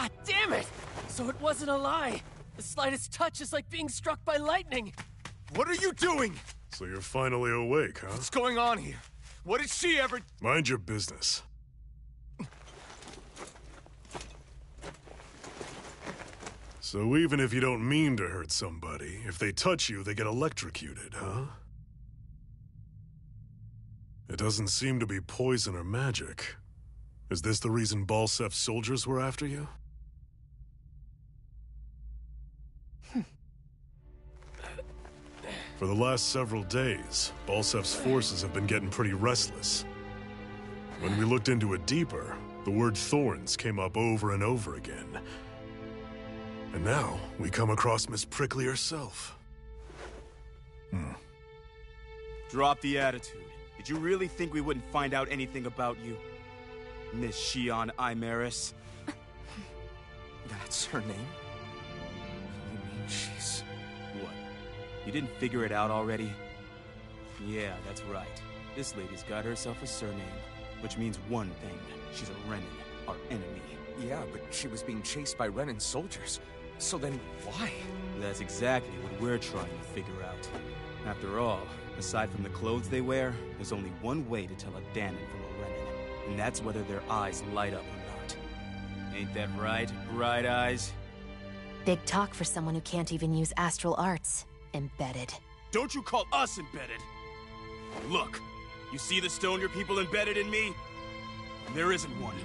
Ah, damn it! So it wasn't a lie. The slightest touch is like being struck by lightning. What are you doing? So you're finally awake, huh? What's going on here? What did she ever... Mind your business. So even if you don't mean to hurt somebody, if they touch you, they get electrocuted, huh? It doesn't seem to be poison or magic. Is this the reason Balsef's soldiers were after you? For the last several days, Balsef's forces have been getting pretty restless. When we looked into it deeper, the word thorns came up over and over again. And now, we come across Miss Prickly herself. Drop the attitude. Did you really think we wouldn't find out anything about you? Miss Shion Imaris? That's her name? You mean she's... What? You didn't figure it out already? Yeah, that's right. This lady's got herself a surname, which means one thing. She's a Renin, our enemy. Yeah, but she was being chased by Renin soldiers. So then, why? That's exactly what we're trying to figure out. After all, aside from the clothes they wear, there's only one way to tell a Danon from a Renin, and that's whether their eyes light up or not. Ain't that right, Bright Eyes? Big talk for someone who can't even use astral arts. Embedded. Don't you call us embedded! Look, you see the stone your people embedded in me? There isn't one.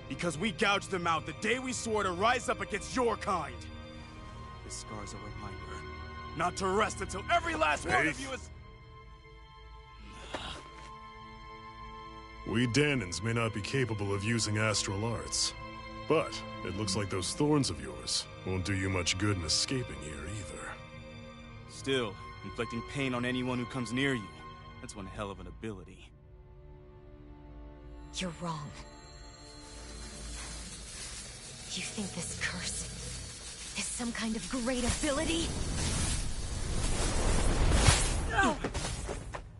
Because we gouged them out the day we swore to rise up against your kind. This scar's a reminder, not to rest until every last one of you is... We Danons may not be capable of using astral arts, but it looks like those thorns of yours won't do you much good in escaping here either. Still, inflicting pain on anyone who comes near you, that's one hell of an ability. You're wrong. You think this curse is some kind of great ability?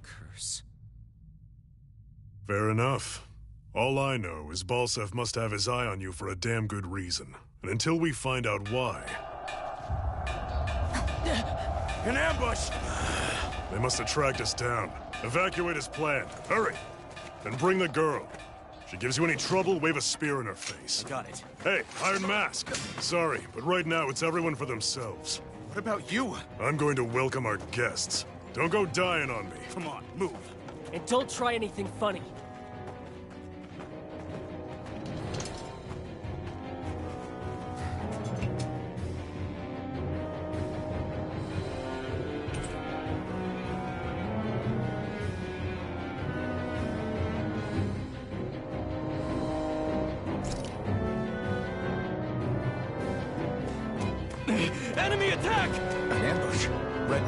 Curse. Fair enough. All I know is Balsef must have his eye on you for a damn good reason. And until we find out why... An ambush! They must have tracked us down. Evacuate as planned. Hurry! And bring the girl. If she gives you any trouble, wave a spear in her face. Got it. Hey, Iron Mask! Sorry, but right now it's everyone for themselves. What about you? I'm going to welcome our guests. Don't go dying on me. Come on, move. And don't try anything funny. Enemy attack! An ambush. Red...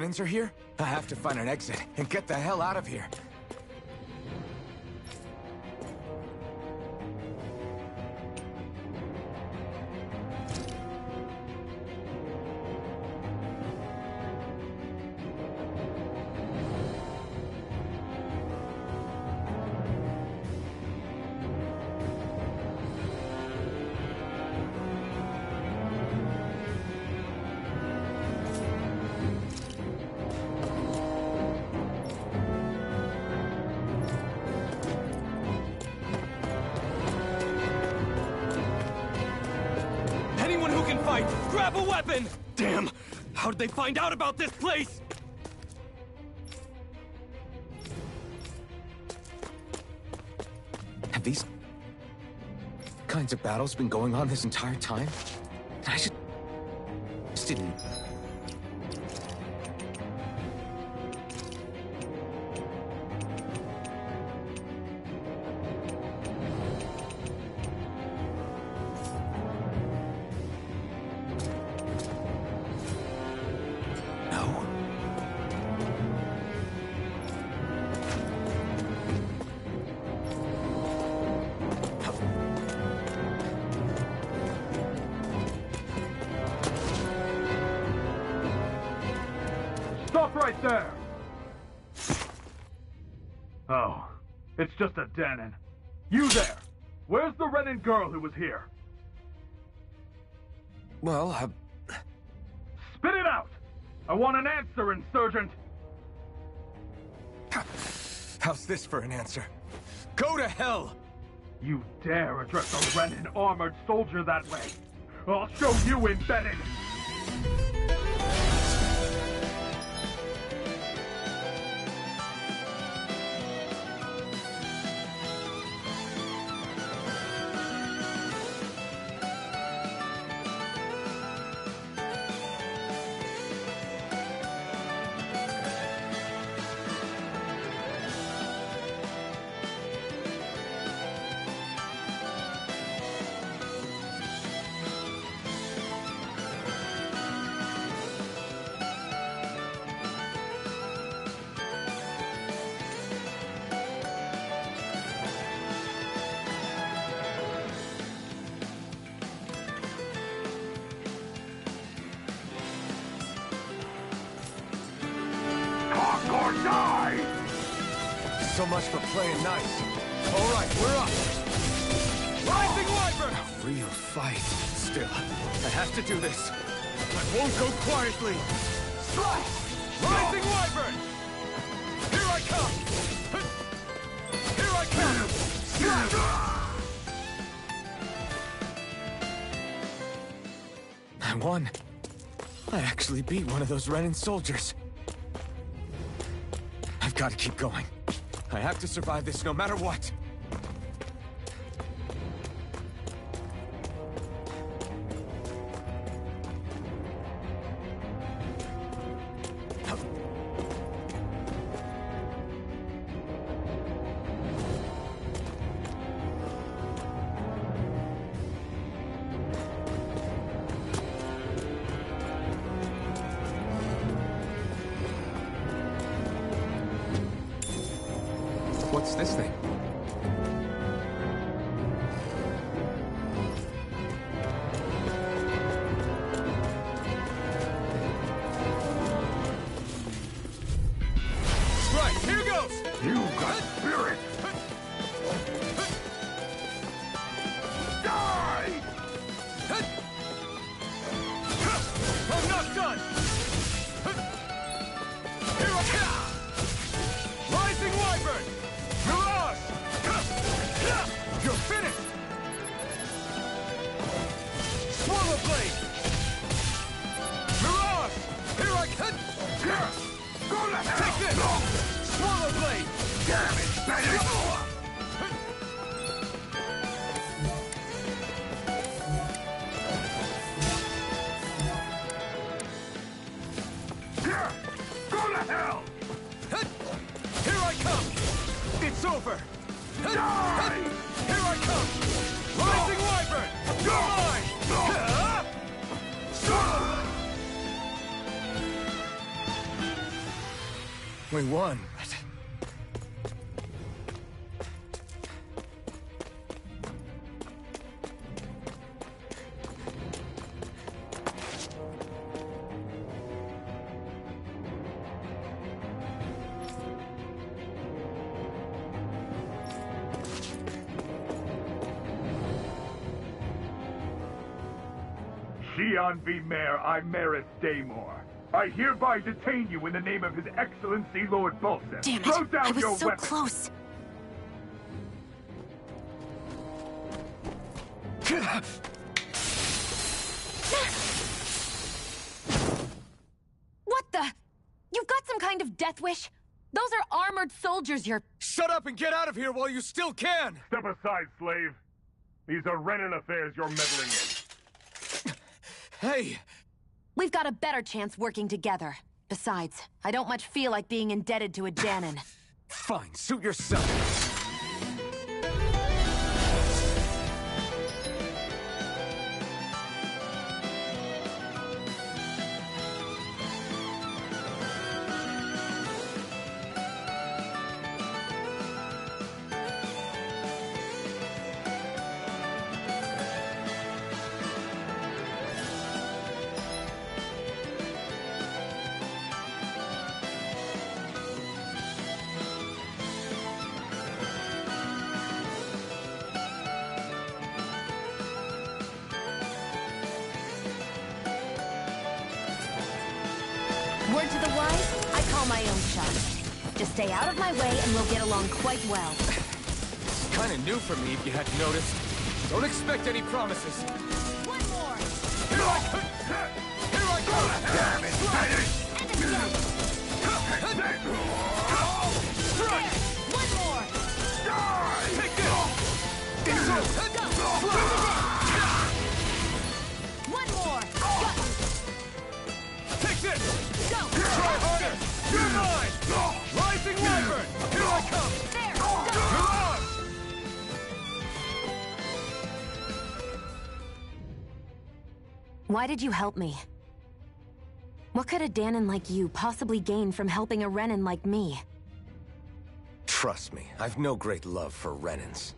Are here? I have to find an exit and get the hell out of here. Grab a weapon! Damn! How did they find out about this place? Have these kinds of battles been going on this entire time? I just didn't. Stop right there! Oh, it's just a den. You there! Where's the Renin girl who was here? Well, Spit it out! I want an answer, Insurgent! how's this for an answer? Go to hell! You dare address a Renin armored soldier that way? I'll show you embedded! So much for playing nice. All right, we're up. Rising Wyvern! A real fight. Still, I have to do this. I won't go quietly. Strike! Rising Wyvern! Here I come! Here I come! Strike! I won. I actually beat one of those Renin soldiers. I've got to keep going. I have to survive this no matter what. What's this thing? Right, here goes! You got spirit! Die! I'm not done! Here I come! Rising Wyvern! Mirage! You're finished! Swallow Blade! Mirage! Here I come! Go to hell! Take this! Swallow Blade! Damn it, Betty! Go to hell! Here I come! It's over! Die! Here I come! Rising Wyvern! You're mine! We won, but... Xian V. Mayor, I merit Daymore. I hereby detain you in the name of His Excellency Lord Bolsef. Damn it! Throw down I was your so weapon. close. What the? You've got some kind of death wish? Those are armored soldiers you're... Shut up and get out of here while you still can! Step aside, slave. These are Renan affairs you're meddling in. Hey! We've got a better chance working together. Besides, I don't much feel like being indebted to a Danon. Fine, suit yourself. Word to the wise, I call my own shot. Just stay out of my way and we'll get along quite well. It's kind of new for me, if you hadn't noticed. Don't expect any promises. One more! Here I come! Here I go! Damn it, And again! There! One more! Take this! Go! One more! Got you! Take this! Go! Try harder! You're mine! Rising Wyvern! Here I come! There! Come on! Why did you help me? What could a Danon like you possibly gain from helping a Renan like me? Trust me, I've no great love for Renans.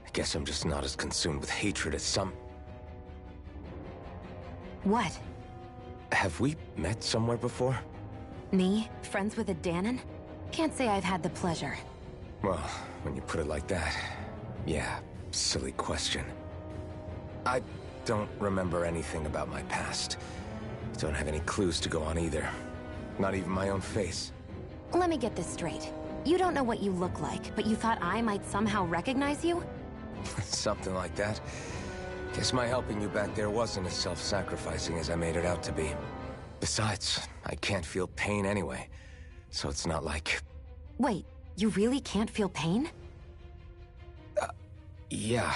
I guess I'm just not as consumed with hatred as some... What? Have we met somewhere before? Me? Friends with a Danon? Can't say I've had the pleasure. Well, when you put it like that, yeah, silly question. I don't remember anything about my past. Don't have any clues to go on either. Not even my own face. Let me get this straight. You don't know what you look like, but you thought I might somehow recognize you? Something like that. Guess my helping you back there wasn't as self-sacrificing as I made it out to be. Besides, I can't feel pain anyway, so it's not like... Wait, you really can't feel pain? Yeah,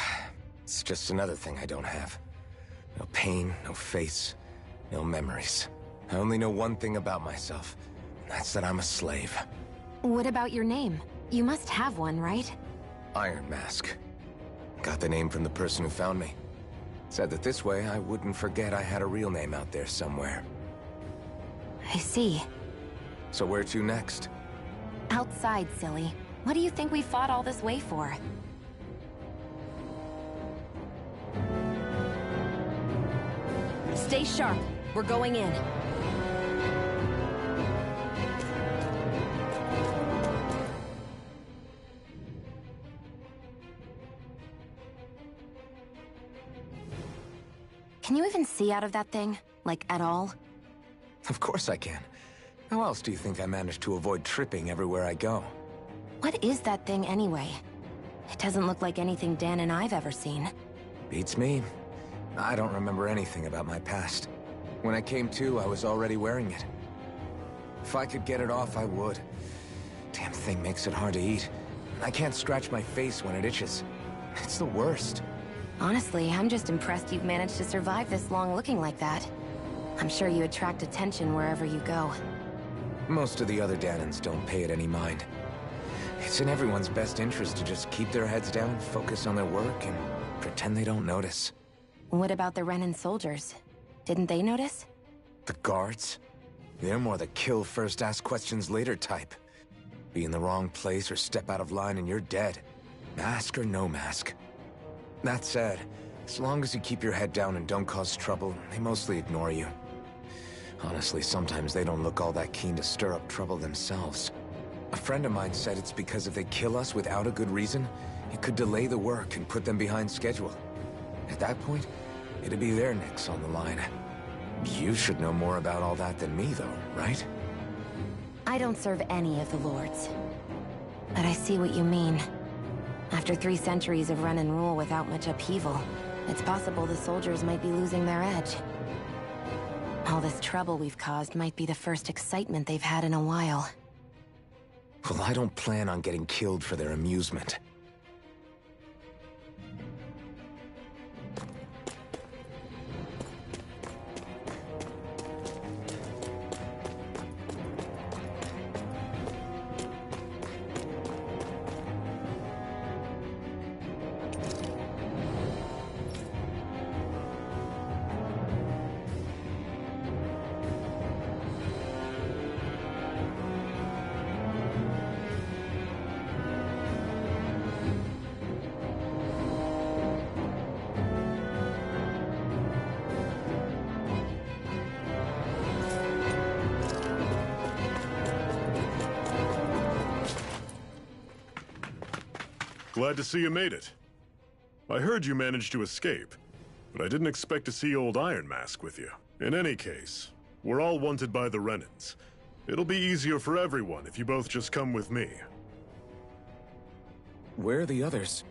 it's just another thing I don't have. No pain, no face, no memories. I only know one thing about myself, and that's that I'm a slave. What about your name? You must have one, right? Iron Mask. Got the name from the person who found me. Said that this way I wouldn't forget I had a real name out there somewhere. I see. So where to next? Outside, silly. What do you think we fought all this way for? Stay sharp. We're going in. Can you even see out of that thing? Like, at all? Of course I can. How else do you think I managed to avoid tripping everywhere I go? What is that thing anyway? It doesn't look like anything Dan and I've ever seen. Beats me. I don't remember anything about my past. When I came to, I was already wearing it. If I could get it off, I would. Damn thing makes it hard to eat. I can't scratch my face when it itches. It's the worst. Honestly, I'm just impressed you've managed to survive this long looking like that. I'm sure you attract attention wherever you go. Most of the other Danons don't pay it any mind. It's in everyone's best interest to just keep their heads down, focus on their work, and pretend they don't notice. What about the Renan soldiers? Didn't they notice? The guards? They're more the kill first, ask questions later type. Be in the wrong place or step out of line and you're dead. Mask or no mask. That said, as long as you keep your head down and don't cause trouble, they mostly ignore you. Honestly, sometimes they don't look all that keen to stir up trouble themselves. A friend of mine said it's because if they kill us without a good reason, it could delay the work and put them behind schedule. At that point, it'd be their necks on the line. You should know more about all that than me, though, right? I don't serve any of the lords. But I see what you mean. After 3 centuries of run and rule without much upheaval, it's possible the soldiers might be losing their edge. All this trouble we've caused might be the first excitement they've had in a while. Well, I don't plan on getting killed for their amusement. Glad to see you made it. I heard you managed to escape, but I didn't expect to see old Iron Mask with you. In any case, we're all wanted by the Renans. It'll be easier for everyone if you both just come with me. Where are the others?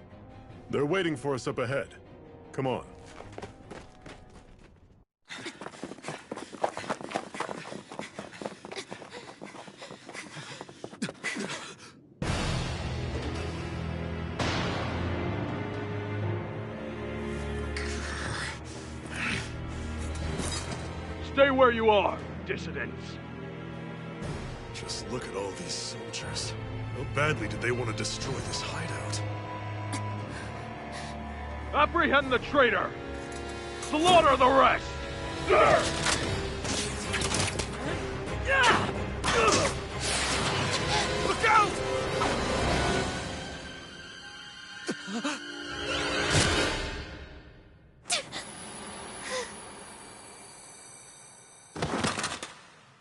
They're waiting for us up ahead. Come on. Stay where you are, dissidents. Just look at all these soldiers. How badly did they want to destroy this hideout? Apprehend the traitor! Slaughter the rest! Look out!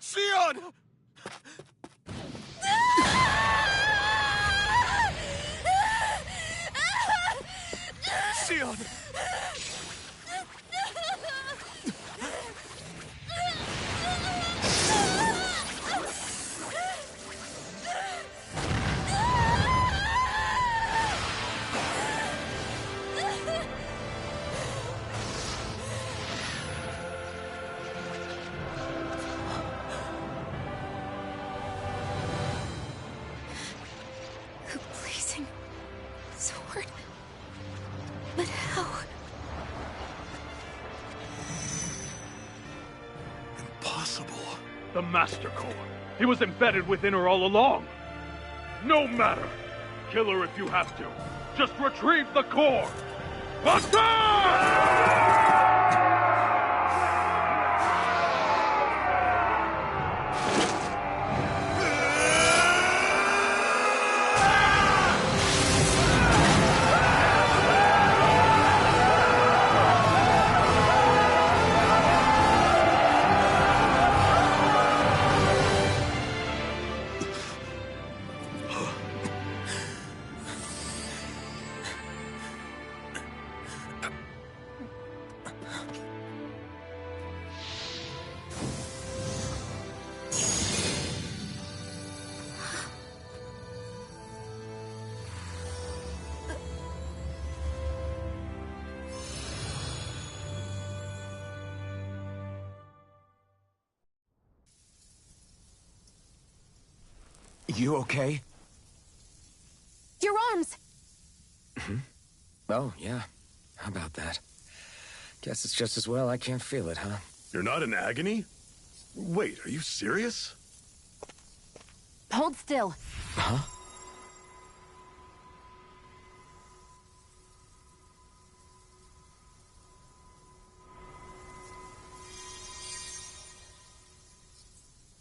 Sion! Sion! A blazing sword. But how? Impossible. The Master Core. He was embedded within her all along. No matter. Kill her if you have to. Just retrieve the core. Attack! You okay? Your arms! Oh, yeah. How about that? Guess it's just as well I can't feel it, huh? You're not in agony? Wait, are you serious? Hold still. Huh?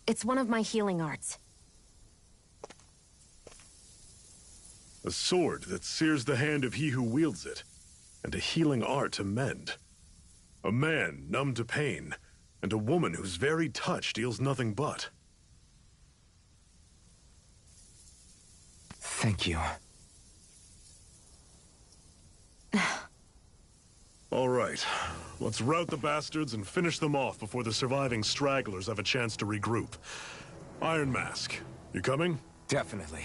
It's one of my healing arts. A sword that sears the hand of he who wields it, and a healing art to mend. A man numb to pain, and a woman whose very touch deals nothing but. Thank you. All right, let's rout the bastards and finish them off before the surviving stragglers have a chance to regroup. Iron Mask, you coming? Definitely.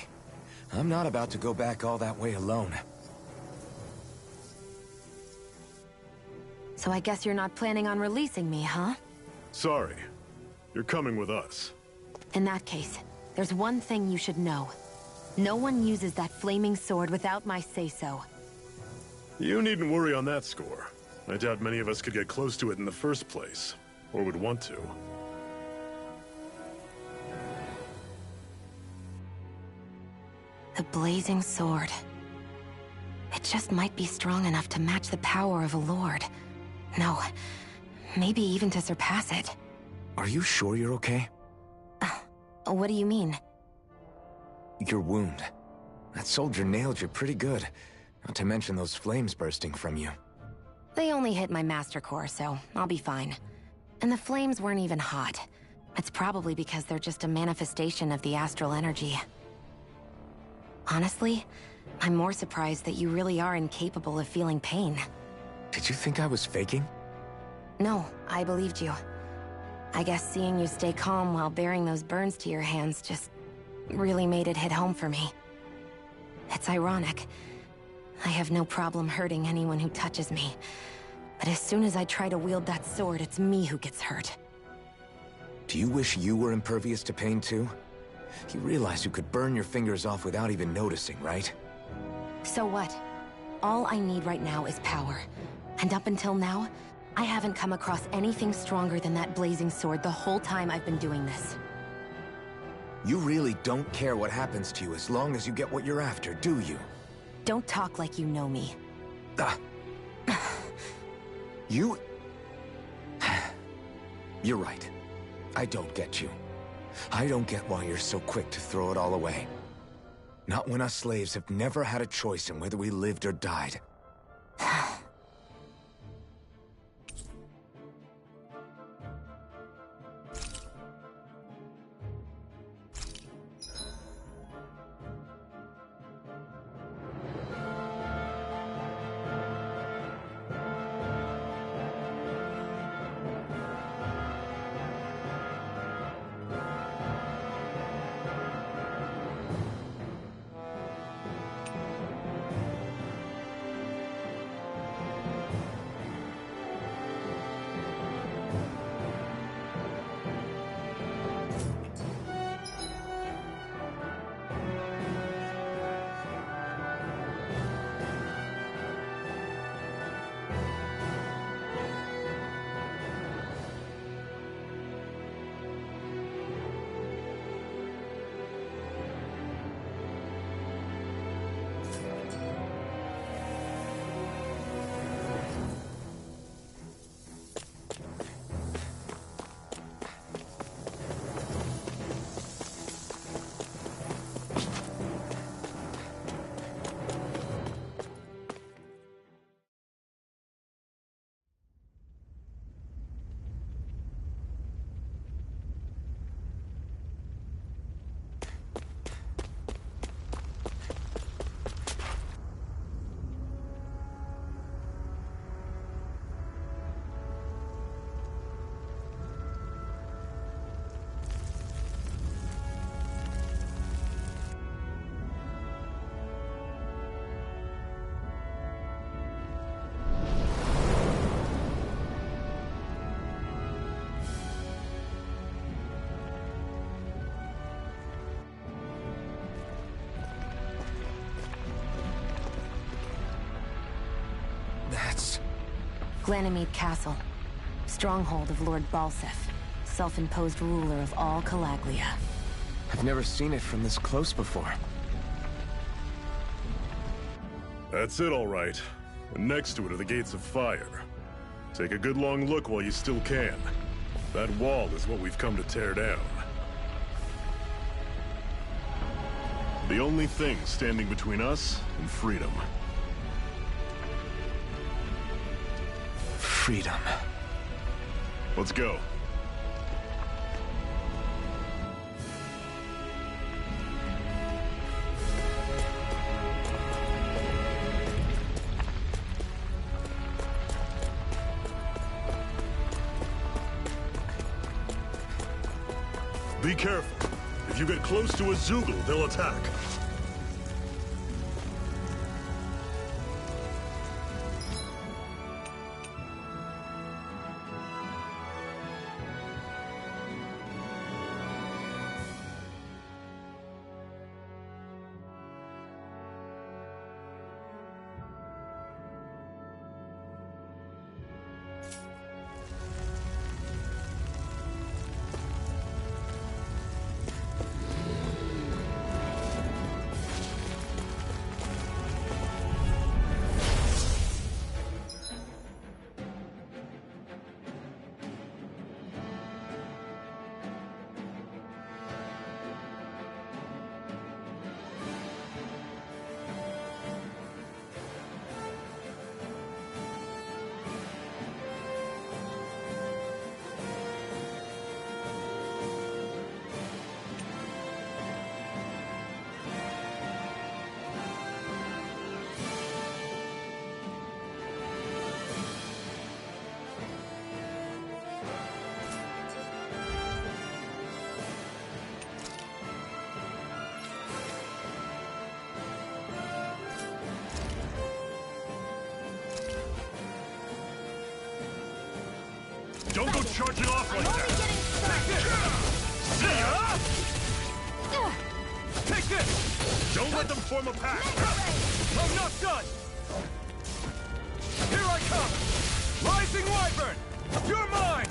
I'm not about to go back all that way alone. So I guess you're not planning on releasing me, huh? Sorry. You're coming with us. In that case, there's one thing you should know. No one uses that flaming sword without my say-so. You needn't worry on that score. I doubt many of us could get close to it in the first place, or would want to. The blazing sword. It just might be strong enough to match the power of a lord. No, maybe even to surpass it. Are you sure you're okay? What do you mean? Your wound. That soldier nailed you pretty good. Not to mention those flames bursting from you. They only hit my master core, so I'll be fine. And the flames weren't even hot. It's probably because they're just a manifestation of the astral energy. Honestly, I'm more surprised that you really are incapable of feeling pain. Did you think I was faking? No, I believed you. I guess seeing you stay calm while bearing those burns to your hands just really made it hit home for me. It's ironic. I have no problem hurting anyone who touches me. But as soon as I try to wield that sword, it's me who gets hurt. Do you wish you were impervious to pain too? You realize you could burn your fingers off without even noticing, right? So what? All I need right now is power. And up until now, I haven't come across anything stronger than that blazing sword the whole time I've been doing this. You really don't care what happens to you as long as you get what you're after, do you? Don't talk like you know me. You... You're right. I don't get you. I don't get why you're so quick to throw it all away. Not when us slaves have never had a choice in whether we lived or died. That's... Glanimede Castle. Stronghold of Lord Balsef, self-imposed ruler of all Calaglia. I've never seen it from this close before. That's it, all right. And next to it are the Gates of Fire. Take a good long look while you still can. That wall is what we've come to tear down. The only thing standing between us and freedom. Freedom. Let's go. Be careful. If you get close to a Zoogle, they'll attack. Don't go charging off like that! See ya! Take this! Don't let them form a pack! I'm not done! Here I come! Rising Wyvern! You're mine!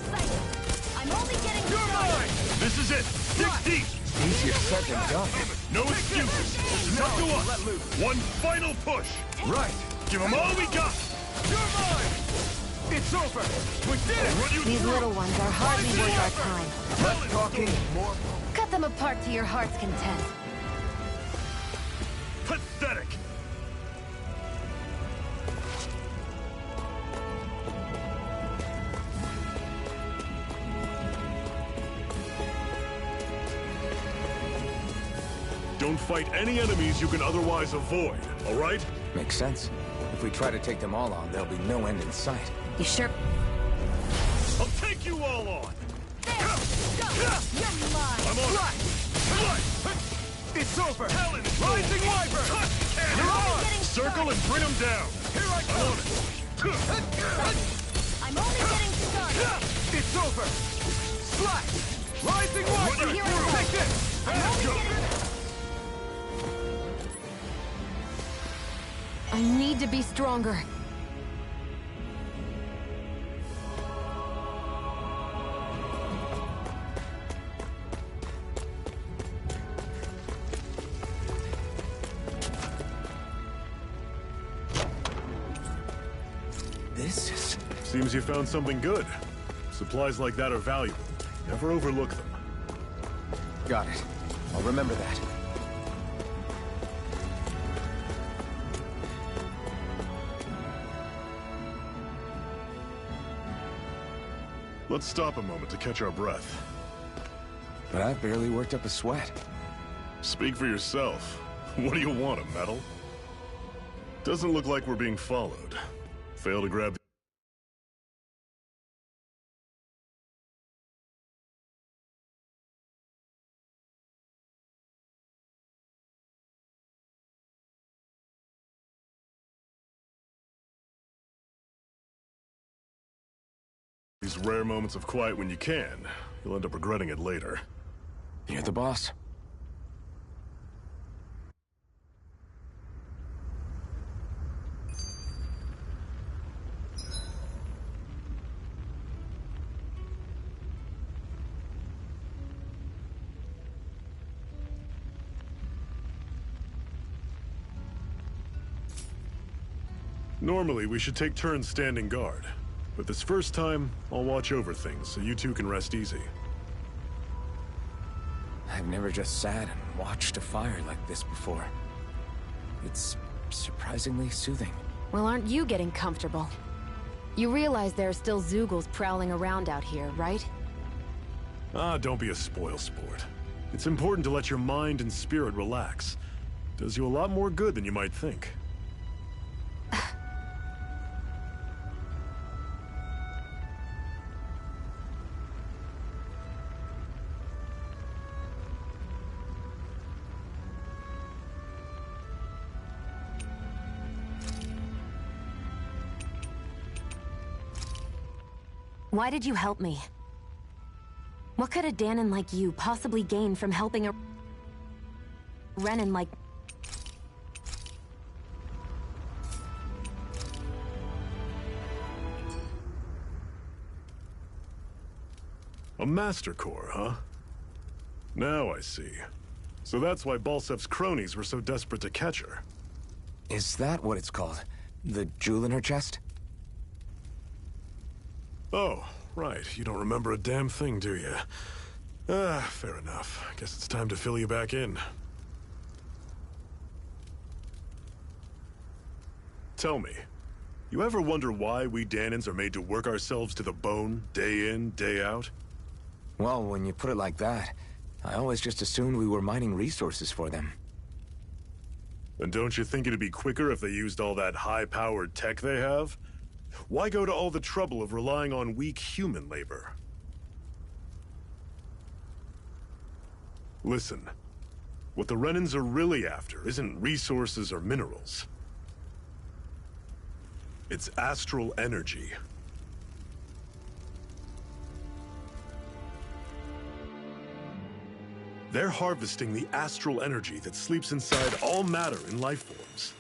I'm only getting You're mine! This is it! Dig deep! Easier said than done. No excuses! It's up to us! One final push! Right! Give them all we got! You're mine! It's over! We did it! Run you These through. little ones are hardly worth our time. Less talking, more Cut them apart to your heart's content. pathetic! Don't fight any enemies you can otherwise avoid, all right? Makes sense. If we try to take them all on, there'll be no end in sight. You sure? I'll take you all on! You're mine. I'm on it! It's over! Talon! Rising Wyvern! Touch cannon! You're on! Circle and bring them down! Here I I'm come! on it! I'm only getting started. It's over! Slash! Rising Wyvern! Here I go. Take this! I'm only getting... I need to be stronger. This is... Seems you found something good. Supplies like that are valuable. Never overlook them. Got it. I'll remember that. Let's stop a moment to catch our breath. But I've barely worked up a sweat. Speak for yourself. What do you want, a medal? Doesn't look like we're being followed. Fail to grab these rare moments of quiet when you can. You'll end up regretting it later. You're the boss. Normally, we should take turns standing guard. But this first time, I'll watch over things so you two can rest easy. I've never just sat and watched a fire like this before. It's surprisingly soothing. Well, aren't you getting comfortable? You realize there are still Zeugles prowling around out here, right? Ah, don't be a spoilsport. It's important to let your mind and spirit relax. Does you a lot more good than you might think. Why did you help me? What could a Danon like you possibly gain from helping a Renan like... A Master Core, huh? Now I see. So that's why Balsef's cronies were so desperate to catch her. Is that what it's called? The jewel in her chest? Oh, right. You don't remember a damn thing, do you? Ah, fair enough. Guess it's time to fill you back in. Tell me, you ever wonder why we Danons are made to work ourselves to the bone, day in, day out? Well, when you put it like that, I always just assumed we were mining resources for them. And don't you think it'd be quicker if they used all that high-powered tech they have? Why go to all the trouble of relying on weak human labor? Listen, what the Renans are really after isn't resources or minerals. It's astral energy. They're harvesting the astral energy that sleeps inside all matter in life forms.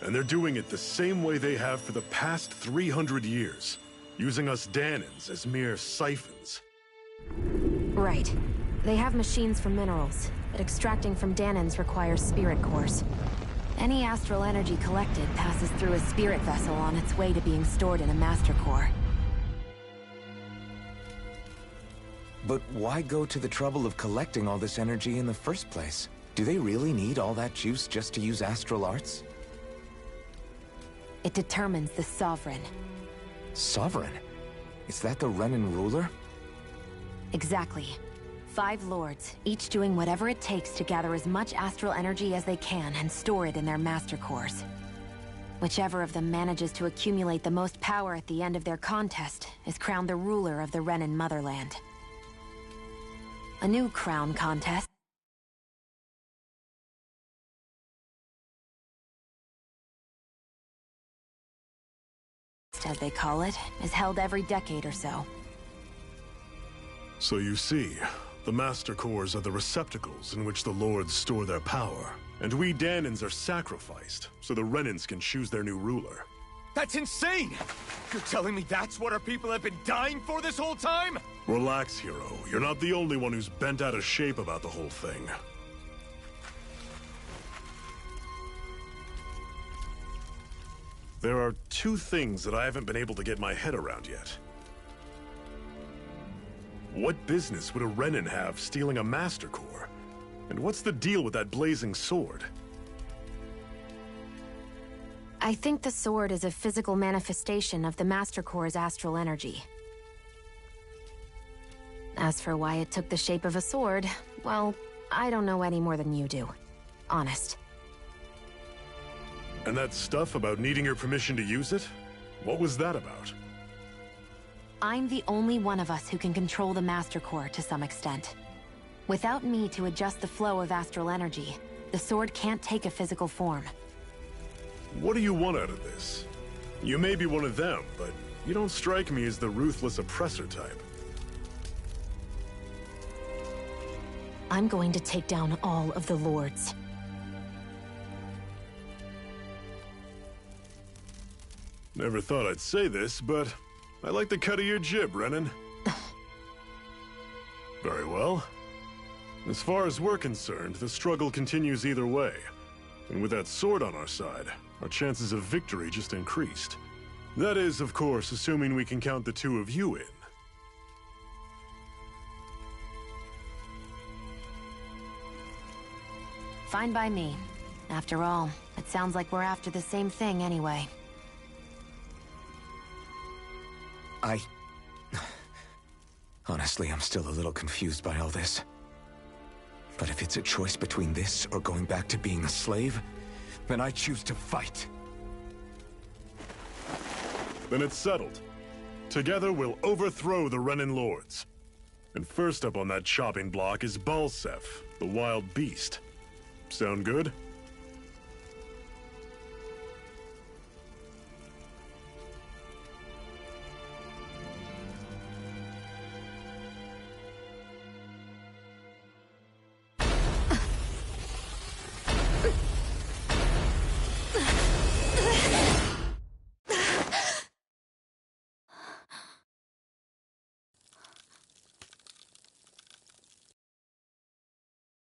And they're doing it the same way they have for the past 300 years, using us Danons as mere siphons. Right. They have machines for minerals, but extracting from Danons requires spirit cores. Any astral energy collected passes through a spirit vessel on its way to being stored in a master core. But why go to the trouble of collecting all this energy in the first place? Do they really need all that juice just to use astral arts? It determines the Sovereign. Sovereign? Is that the Renan ruler? Exactly. 5 lords, each doing whatever it takes to gather as much astral energy as they can and store it in their master cores. Whichever of them manages to accumulate the most power at the end of their contest is crowned the ruler of the Renan motherland. A new crown contest, as they call it, is held every decade or so. So you see, the Master Cores are the receptacles in which the Lords store their power. And we Danons are sacrificed, so the Renans can choose their new ruler. That's insane! You're telling me that's what our people have been dying for this whole time? Relax, hero. You're not the only one who's bent out of shape about the whole thing. There are 2 things that I haven't been able to get my head around yet. What business would a Renan have stealing a Master Core? And what's the deal with that blazing sword? I think the sword is a physical manifestation of the Master Core's astral energy. As for why it took the shape of a sword, well, I don't know any more than you do. Honest. And that stuff about needing your permission to use it? What was that about? I'm the only one of us who can control the Master Core to some extent. Without me to adjust the flow of astral energy, the sword can't take a physical form. What do you want out of this? You may be one of them, but you don't strike me as the ruthless oppressor type. I'm going to take down all of the lords. Never thought I'd say this, but I like the cut of your jib, Renan. Very well. As far as we're concerned, the struggle continues either way. And with that sword on our side, our chances of victory just increased. That is, of course, assuming we can count the 2 of you in. Fine by me. After all, it sounds like we're after the same thing anyway. Honestly, I'm still a little confused by all this. But if it's a choice between this or going back to being a slave, then I choose to fight. Then it's settled. Together we'll overthrow the Renan Lords. And first up on that chopping block is Balsef, the wild beast. Sound good?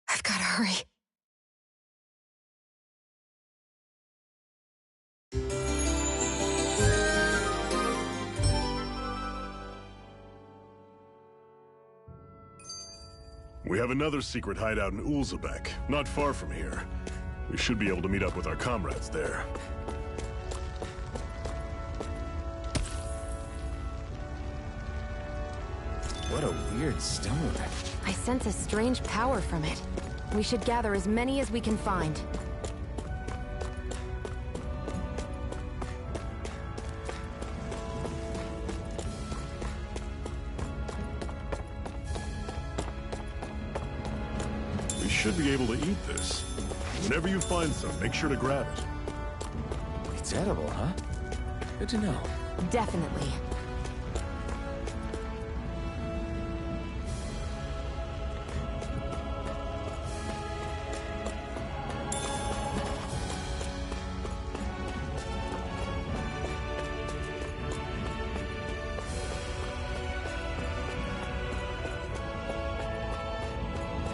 I've gotta hurry. We have another secret hideout in Ulzebek, not far from here. We should be able to meet up with our comrades there. What a weird stone. I sense a strange power from it. We should gather as many as we can find. We should be able to eat this. Whenever you find some, make sure to grab it. It's edible, huh? Good to know. Definitely.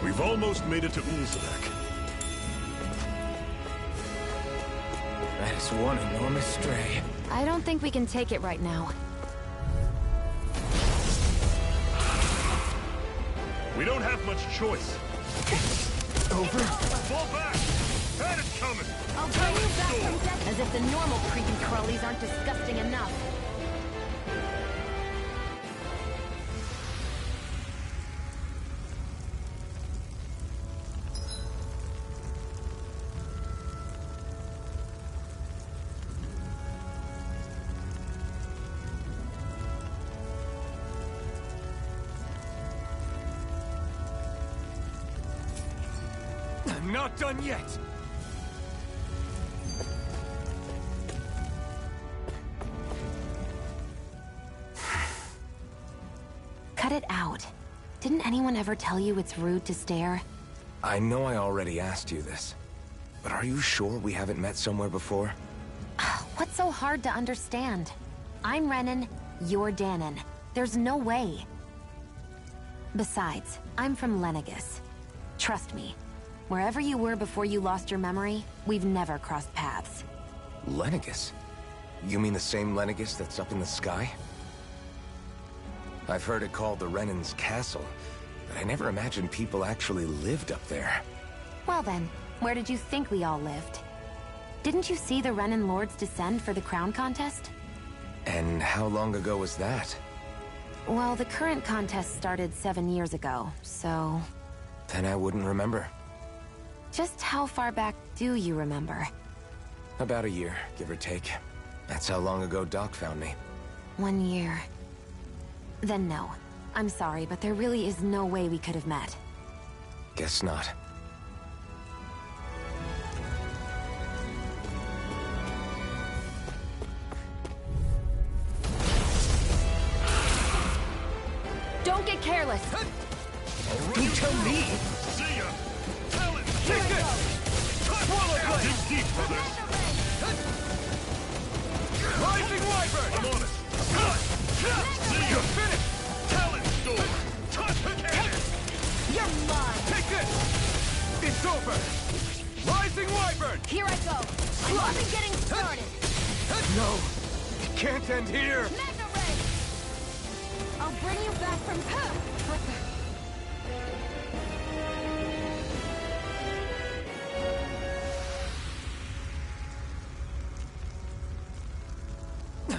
We've almost made it to Ulzebek. That is one enormous stray. I don't think we can take it right now. We don't have much choice. Over? Fall back! That is coming! I'll bring you back from death. As if the normal creepy crawlies aren't disgusting enough. I'm not done yet! Cut it out. Didn't anyone ever tell you it's rude to stare? I know I already asked you this, but are you sure we haven't met somewhere before? What's so hard to understand? I'm Renan, you're Danon. There's no way. Besides, I'm from Lenegus. Trust me, wherever you were before you lost your memory, we've never crossed paths. Lenegus? You mean the same Lenegus that's up in the sky? I've heard it called the Renan's Castle, but I never imagined people actually lived up there. Well then, where did you think we all lived? Didn't you see the Renan Lords descend for the crown contest? And how long ago was that? Well, the current contest started 7 years ago, so... Then I wouldn't remember. Just how far back do you remember? About a year, give or take. That's how long ago Doc found me. 1 year. Then no. I'm sorry, but there really is no way we could have met. Guess not. Don't get careless! You tell me! See ya! Tell it! Take this! Swallow blade! Dig deep for this! Rising Wyvern! I'm on it! See you! Finish! Talent Storm! Touch the cannon! You're mine. Take this! It's over! Rising Wyvern! Here I go. I'm only getting started. No! It can't end here! Mega Ray. I'll bring you back from...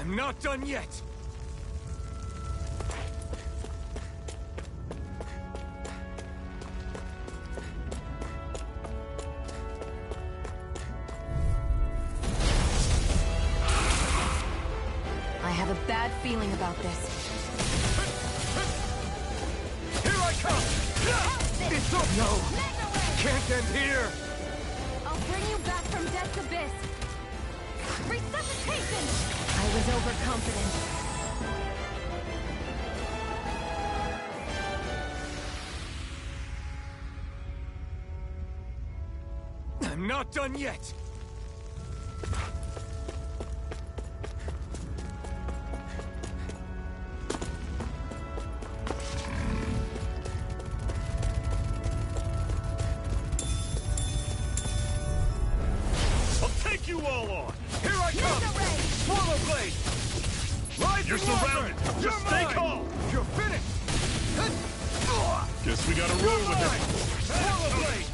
I'm not done yet! I have a bad feeling about this. Here I come! It's up! No! Can't end here! I'll bring you back from death's abyss. Resuscitation! I was overconfident. I'm not done yet! You all on! Here I come! Swallow Blade! Rise You're surrounded! Just stay calm! You're finished! Guess we gotta roll with it! Swallow Blade!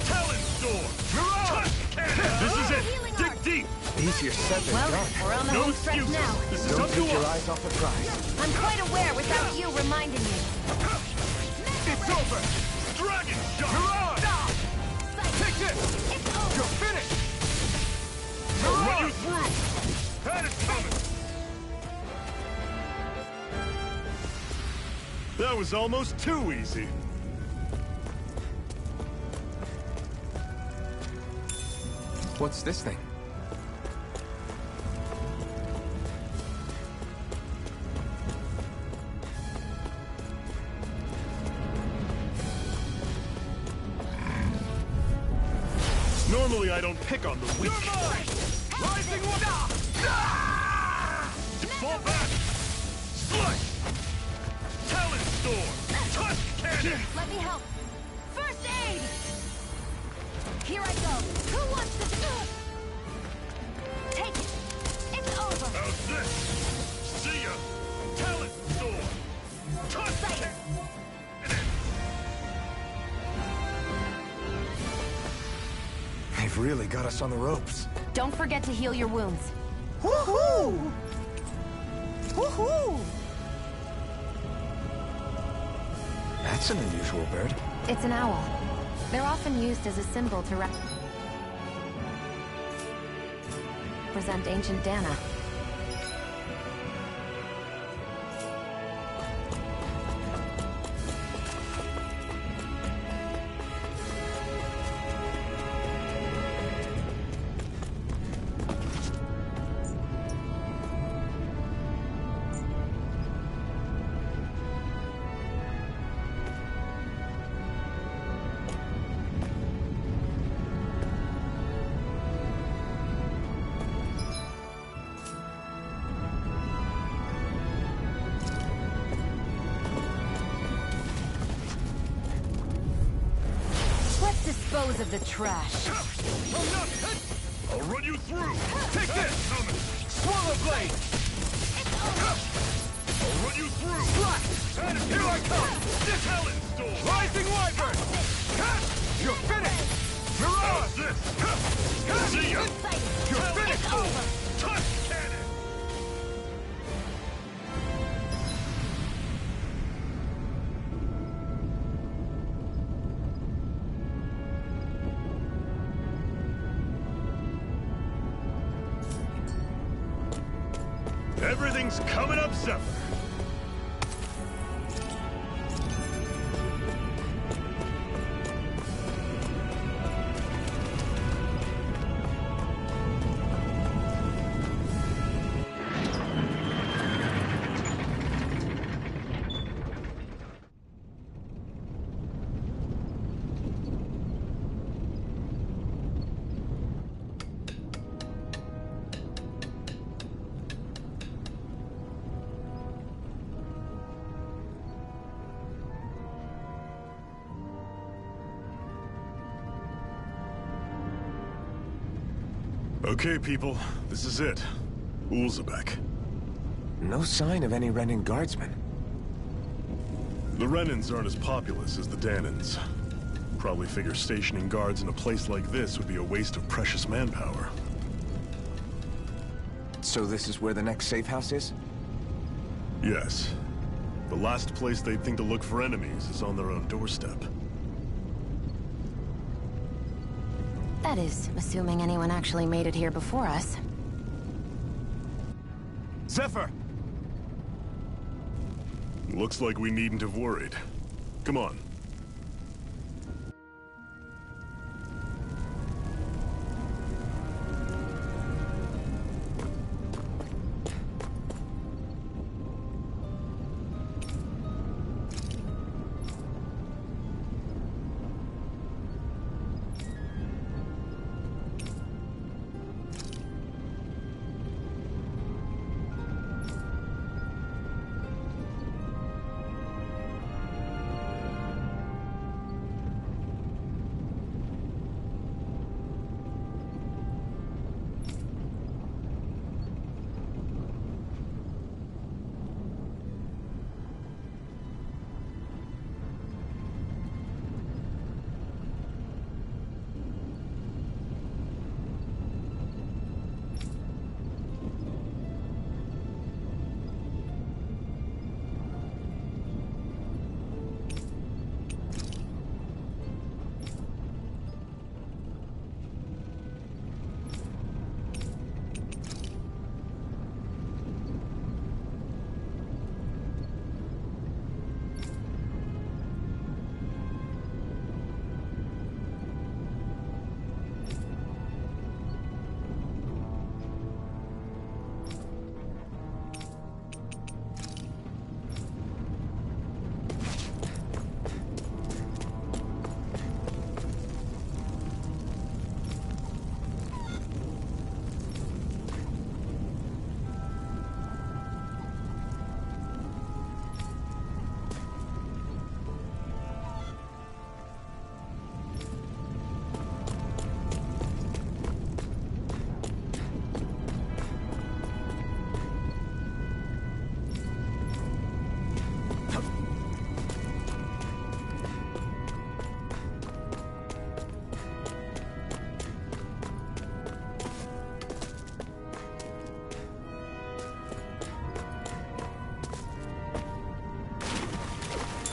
Talon Storm! Mirage! Tusk Cannon! This is it! Dig deep! Easier said than Well, done. we're on the No home stretch excuses! now. This is Don't up to take your us! eyes off the prize. I'm quite aware without you reminding me. It's over! Dragon Shot! Mirage! Take this! You're finished! I'll run you through! That is coming! That was almost too easy. What's this thing? Normally I don't pick on the weak. Rising one! Fall back! Slush! Talon Storm! Tusk Cannon! Let me help. First aid! Here I go. Who wants to... Take it. It's over. How's this? See ya! Talon Storm! Tusk Cannon! They've really got us on the ropes. Don't forget to heal your wounds. Woohoo! Woohoo! That's an unusual bird. It's an owl. They're often used as a symbol to represent ancient Dana. Dispose of the trash. I'll run you through! Take this! Swallow Blade! I'll run you through! Slash! Here I come! Talon Storm! Rising Wyvern! You're finished! Mirage! This! See ya! You're finished! Tusk Cannon! Everything's coming up, Zephyr. Okay, people, this is it. Ulzebek. No sign of any Renin guardsmen. The Renins aren't as populous as the Danans. Probably figure stationing guards in a place like this would be a waste of precious manpower. So this is where the next safe house is? Yes. The last place they'd think to look for enemies is on their own doorstep. That is, assuming anyone actually made it here before us. Zephyr! Looks like we needn't have worried. Come on.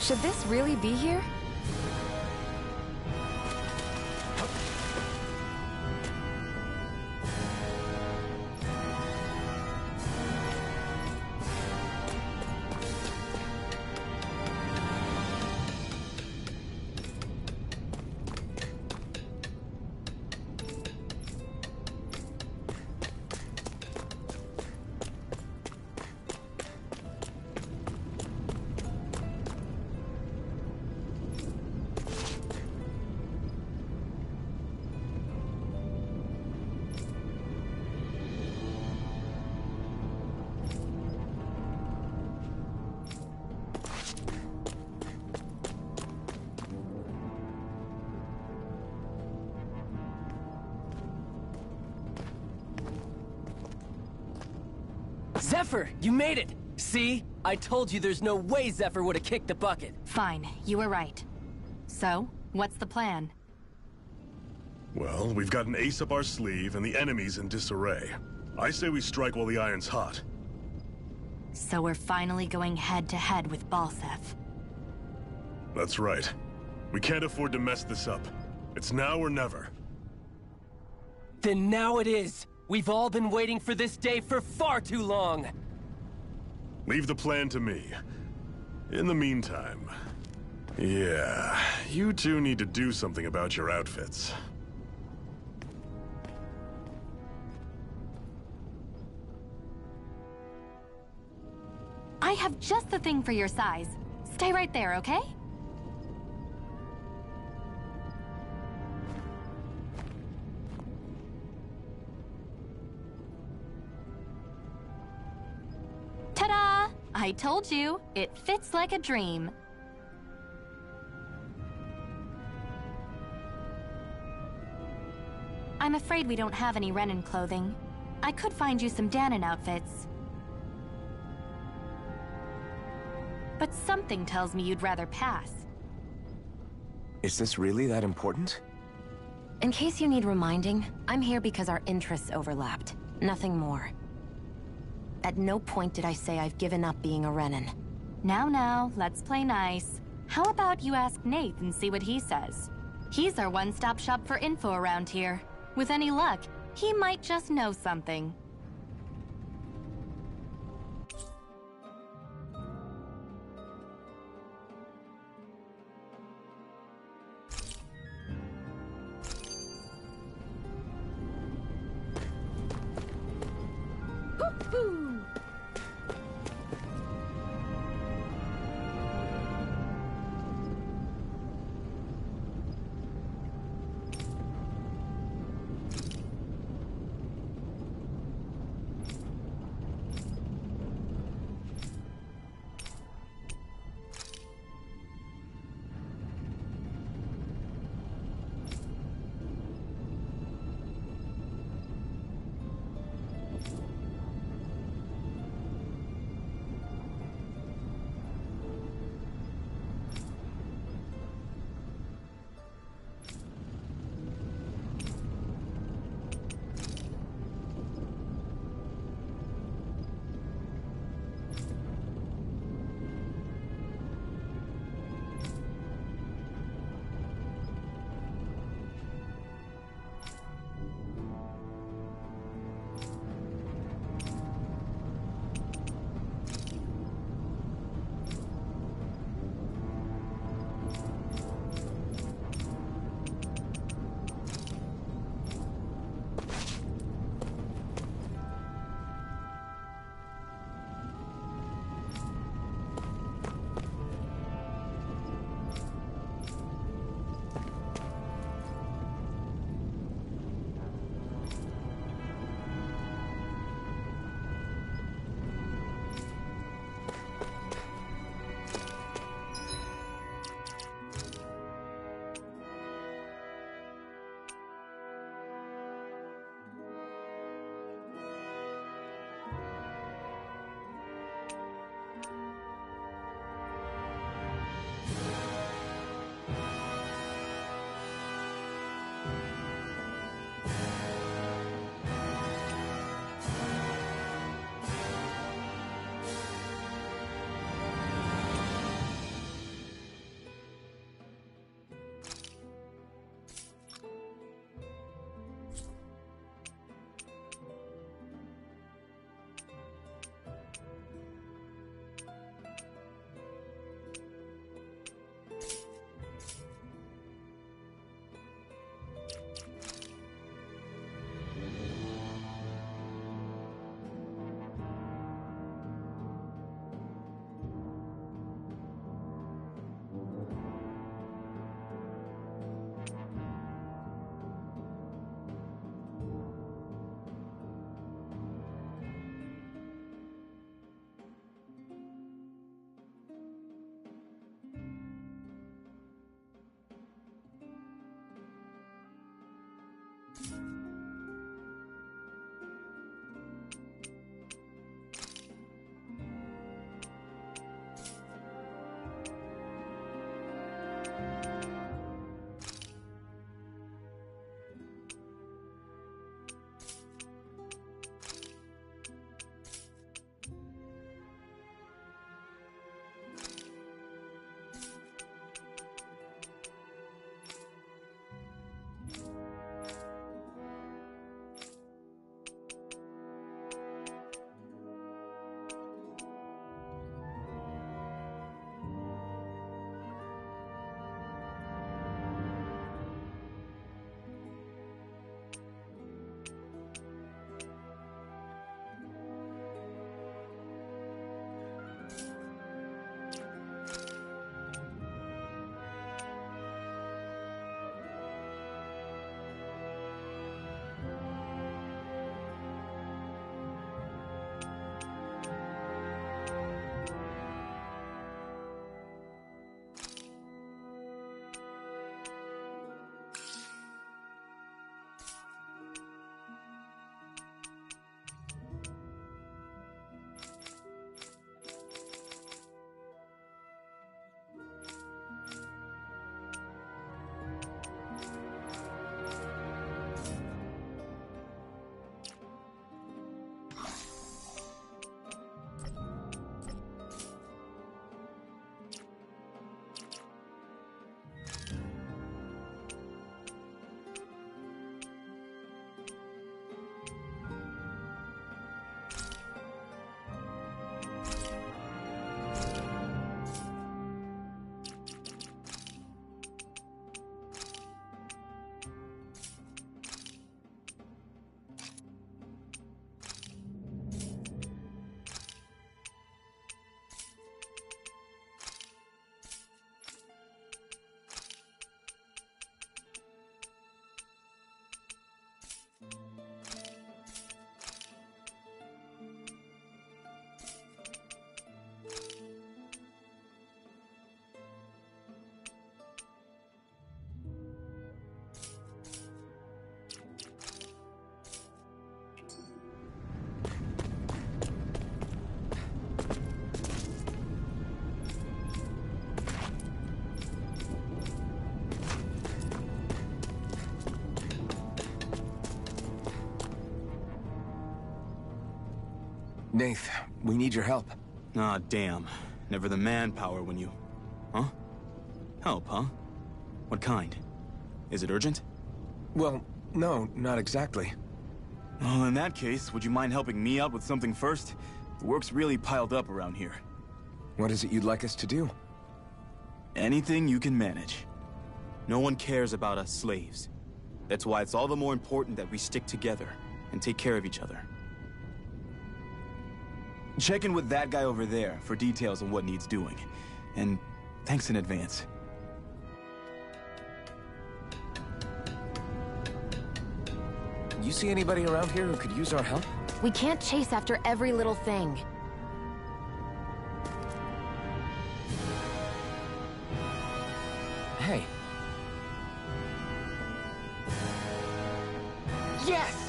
Should this really be here? Zephyr, you made it! See? I told you there's no way Zephyr would have kicked the bucket. Fine, you were right. So, what's the plan? Well, we've got an ace up our sleeve and the enemy's in disarray. I say we strike while the iron's hot. So we're finally going head-to-head with Balseph. That's right. We can't afford to mess this up. It's now or never. Then now it is! We've all been waiting for this day for far too long! Leave the plan to me. In the meantime... yeah, you two need to do something about your outfits. I have just the thing for your size. Stay right there, okay? Ta-da! I told you, it fits like a dream. I'm afraid we don't have any Renan clothing. I could find you some Danon outfits. But something tells me you'd rather pass. Is this really that important? In case you need reminding, I'm here because our interests overlapped. Nothing more. At no point did I say I've given up being a Renin. Now, let's play nice. How about you ask Nate and see what he says? He's our one-stop shop for info around here. With any luck, he might just know something. Hoo-hoo! Nath, we need your help. Ah, damn. Never the manpower when you... Huh? Help, huh? What kind? Is it urgent? Well, no, not exactly. Well, in that case, would you mind helping me out with something first? The work's really piled up around here. What is it you'd like us to do? Anything you can manage. No one cares about us slaves. That's why it's all the more important that we stick together and take care of each other. Check in with that guy over there for details on what needs doing. And thanks in advance. You see anybody around here who could use our help? We can't chase after every little thing. Hey. Yes!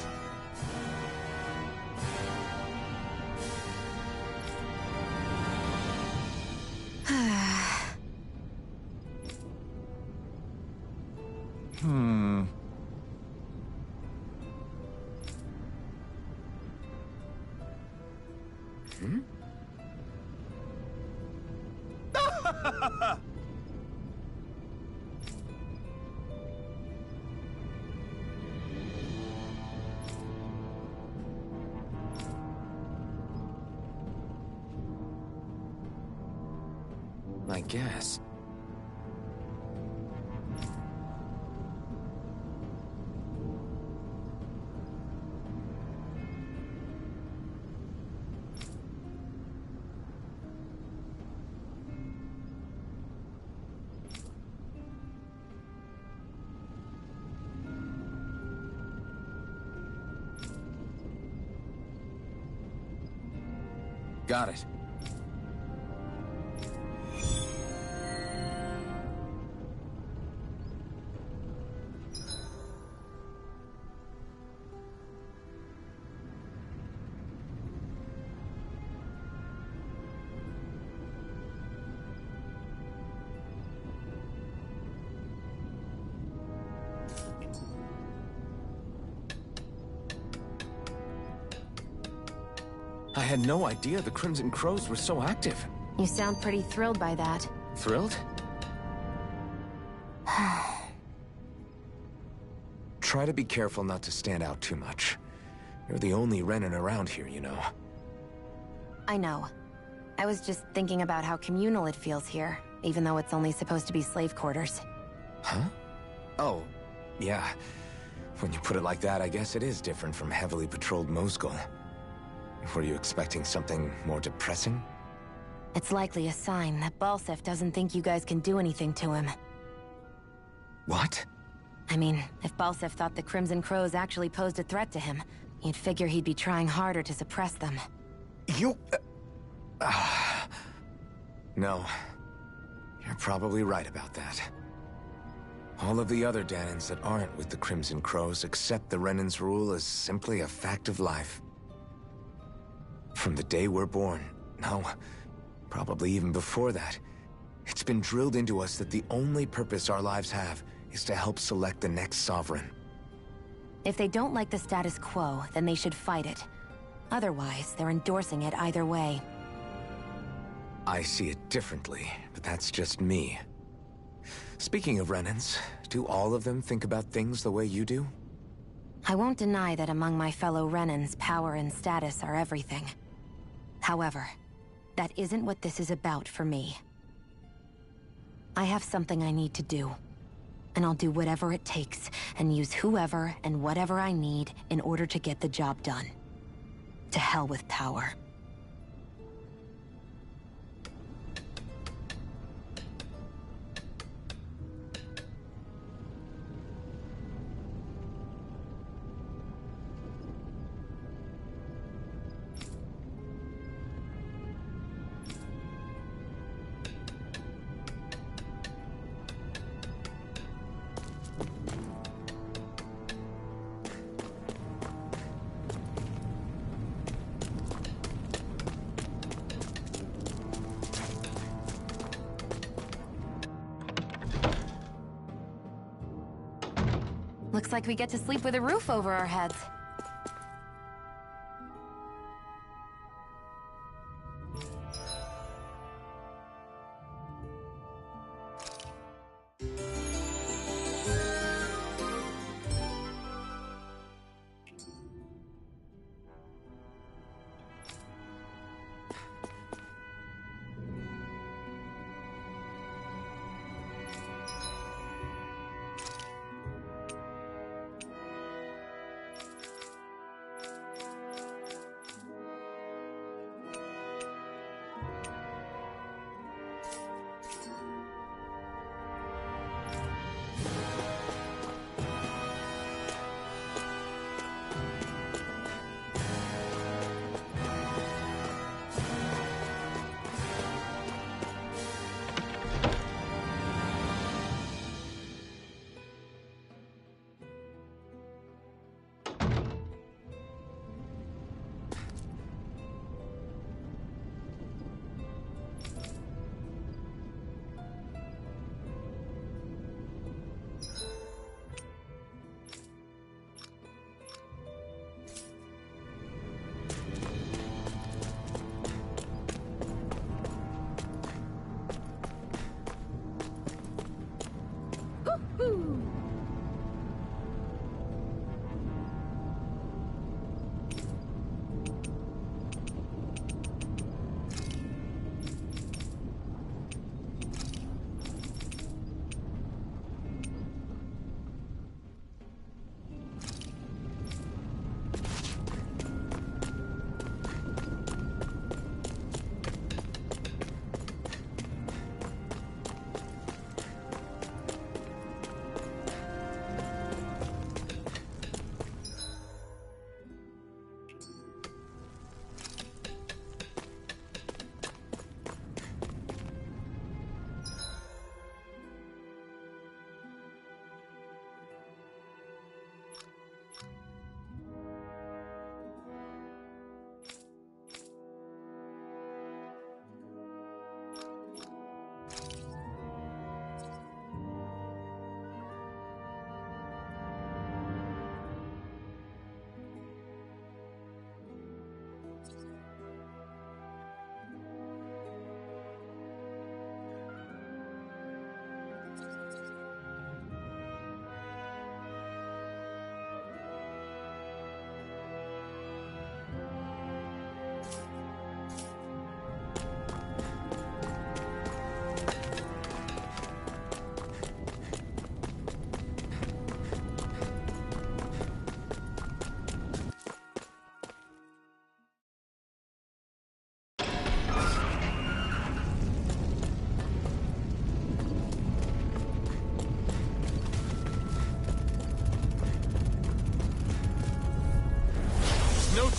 I guess. Got it. I had no idea the Crimson Crows were so active. You sound pretty thrilled by that. Thrilled? Try to be careful not to stand out too much. You're the only Renin around here, you know. I know. I was just thinking about how communal it feels here, even though it's only supposed to be slave quarters. Huh? Oh, yeah. When you put it like that, I guess it is different from heavily patrolled Mosgul. Were you expecting something more depressing? It's likely a sign that Balsef doesn't think you guys can do anything to him. What? I mean, if Balsef thought the Crimson Crows actually posed a threat to him, you'd figure he'd be trying harder to suppress them. You... No. You're probably right about that. All of the other Danans that aren't with the Crimson Crows accept the Renin's rule as simply a fact of life. From the day we're born, no, probably even before that, it's been drilled into us that the only purpose our lives have is to help select the next sovereign. If they don't like the status quo, then they should fight it. Otherwise, they're endorsing it either way. I see it differently, but that's just me. Speaking of Renins, do all of them think about things the way you do? I won't deny that among my fellow Renins, power and status are everything. However, that isn't what this is about for me. I have something I need to do, and I'll do whatever it takes and use whoever and whatever I need in order to get the job done. To hell with power. Looks like we get to sleep with a roof over our heads.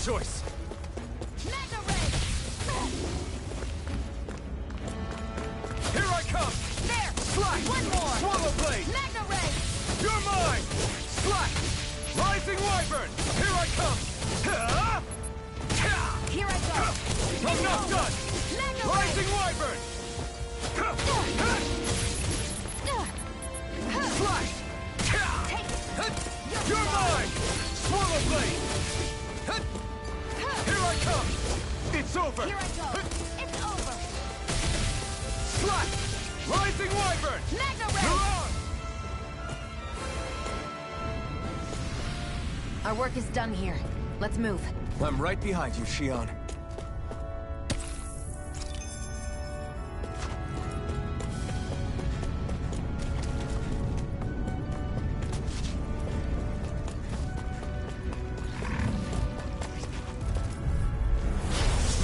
choice. Mega Ray! Here I come! There! Slash! One more! Swallow Blade! Mega Ray! You're mine! Slash! Rising Wyvern! Here I come! Here I go! I'm not done! Mega Ray! Rising Wyvern! Slash! You're mine! Swallow Blade! Here I come! It's over! Here I go! It's over! Slash! Rising Wyvern! Mega You're Ray! on! Our work is done here. Let's move. I'm right behind you, Shion.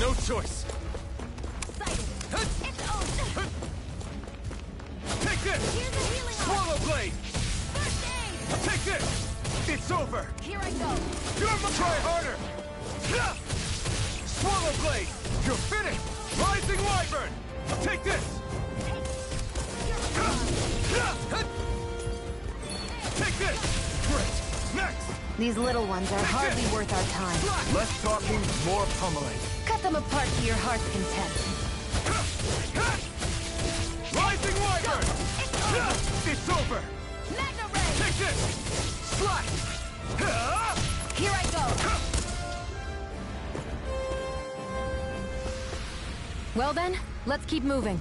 No choice! Sighted. It's over! Take this! Here's a healing arm! Swallow Blade! First aid! Take this! It's over! Here I go! Try harder! Swallow Blade! You're finished! Rising Wyvern! Take this! Take this! Great! Next! These little ones are hardly worth our time. Less talking, more pummeling. Cut them apart to your heart's content. Rising Wyvern! It's over! Mega Ray! Take this! Slash! Here I go! Well then, let's keep moving.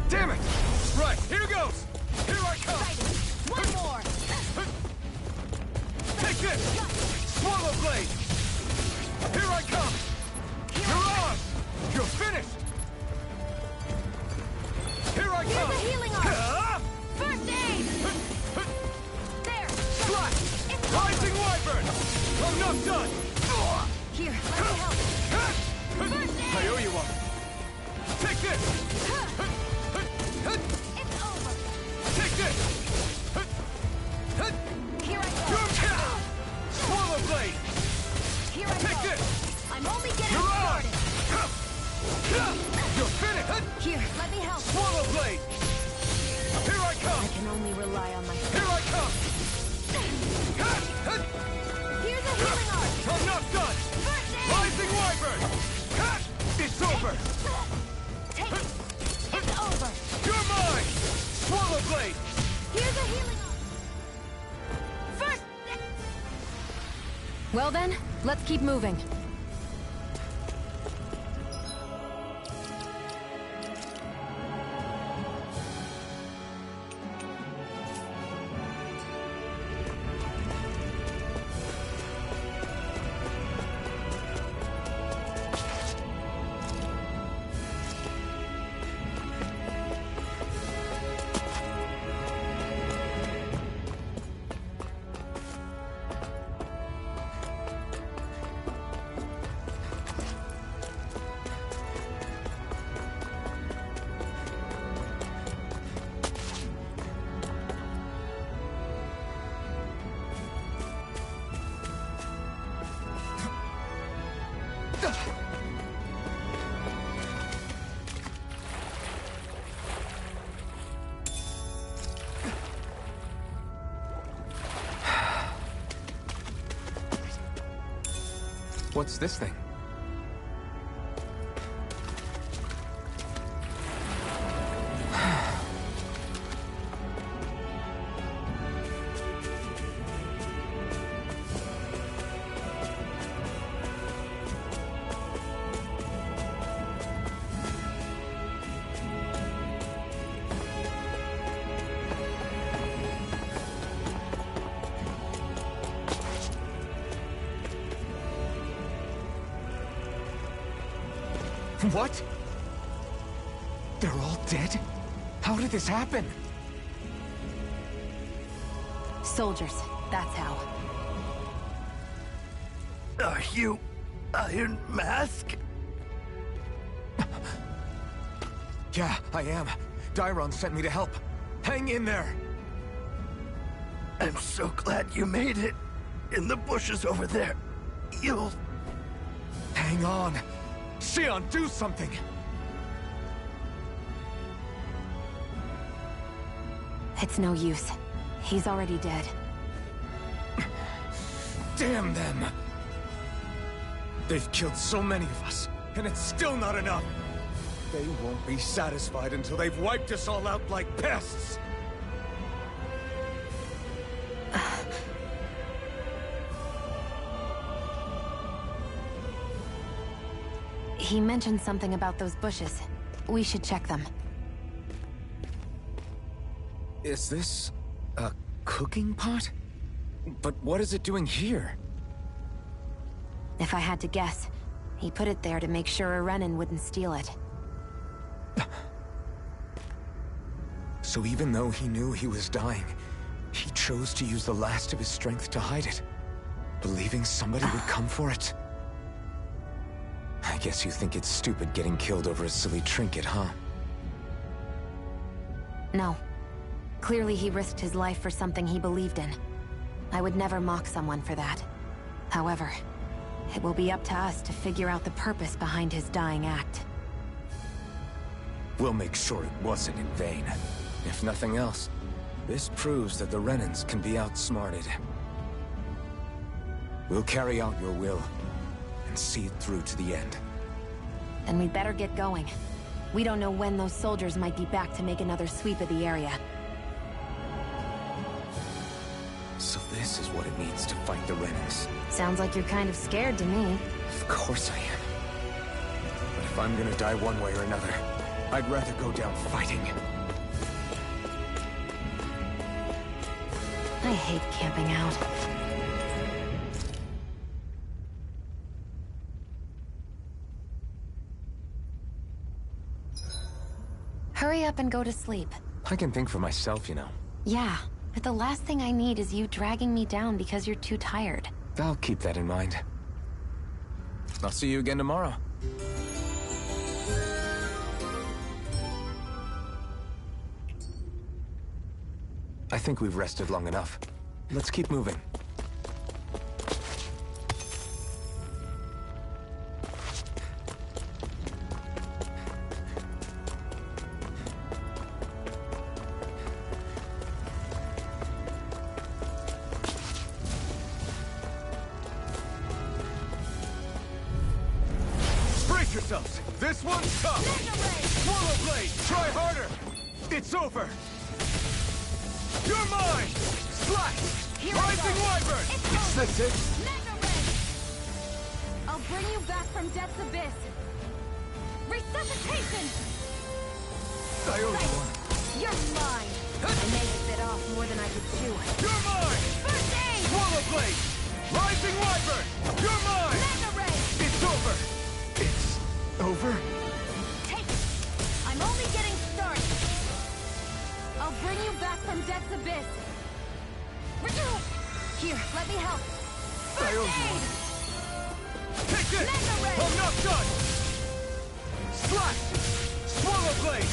Damn it! Right, here goes! Here I come! One more! Take this! Swallow Blade! Here I come! You're on! You're finished! Here I Here's come! a healing arm! First aid! There! Slash! It's Rising Wyvern! I'm not done! Here, let me help! First aid! I owe you one! Take this! It's over! Take this! Here I go! Swallow Blade! Here I Take go! this! I'm only getting You're on! started! You're finished! Here, let me help! Swallow Blade! Here I come! I can only rely on myself. Here I come! Here's a healing arm! I'm not done! First aid! Rising Wyvern! It's over! Take it! It's over! You're mine! Swallow Blade! Here's a healing arm! First aid! Well then, let's keep moving. What's this thing? What? They're all dead? How did this happen? Soldiers, that's how. Are you Iron Mask? Yeah, I am. Dairon sent me to help. Hang in there! I'm so glad you made it. In the bushes over there. You'll... Hang on! Xion, do something! It's no use. He's already dead. Damn them! They've killed so many of us, and it's still not enough! They won't be satisfied until they've wiped us all out like pests! He mentioned something about those bushes. We should check them. Is this... a cooking pot? But what is it doing here? If I had to guess, he put it there to make sure a Renan wouldn't steal it. So even though he knew he was dying, he chose to use the last of his strength to hide it, believing somebody would come for it? I guess you think it's stupid getting killed over a silly trinket, huh? No. Clearly he risked his life for something he believed in. I would never mock someone for that. However, it will be up to us to figure out the purpose behind his dying act. We'll make sure it wasn't in vain. If nothing else, this proves that the Renans can be outsmarted. We'll carry out your will, and see it through to the end. Then we'd better get going. We don't know when those soldiers might be back to make another sweep of the area. So this is what it means to fight the Renans. Sounds like you're kind of scared to me. Of course I am. But if I'm gonna die one way or another, I'd rather go down fighting. I hate camping out. Hurry up and go to sleep. I can think for myself, you know. Yeah, but the last thing I need is you dragging me down because you're too tired. I'll keep that in mind. I'll see you again tomorrow. I think we've rested long enough. Let's keep moving. Brace yourselves! This one's tough! Swallow Blade! Try harder! It's over! You're mine! Slice! Rising Wyvern! Is this it? Mega Ray! I'll bring you back from Death's Abyss. Resuscitation! I owe you one. You're mine. I may have bit off more than I could chew. You're mine! First aid! Swallow Blade! Rising Wyvern! You're mine! Mega Ray! It's over! It's over? Take it! I'm only getting started. I'll bring you back from Death's Abyss. Here, let me help. I owe you one. Take this! Mega Ray! I'm not done! Slash! Swallow Blade!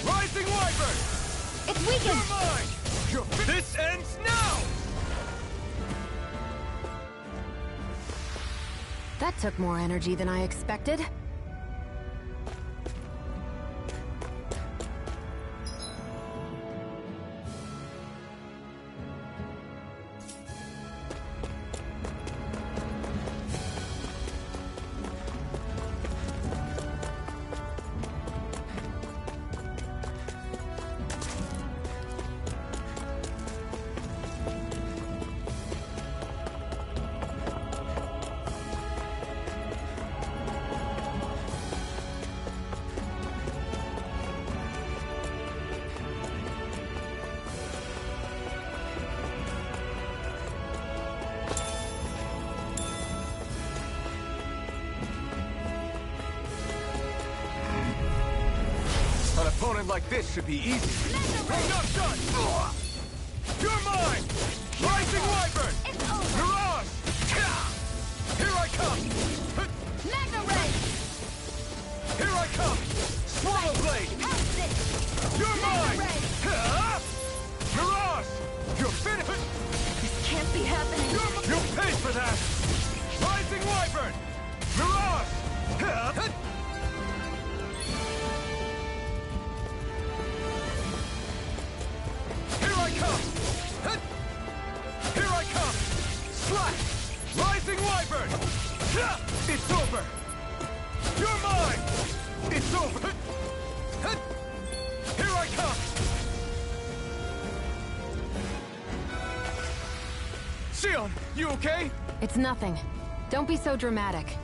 Rising Wyvern! It's weakened! You're mine! This ends now! That took more energy than I expected. An opponent like this should be easy. I'm not done! You're mine! Rising Wyvern! It's over! Mirage! come! Hit! Here I come! Slash! Rising Wyvern! Ha! It's over! You're mine! It's over! Hit! Here I come! Sion, you okay? It's nothing. Don't be so dramatic.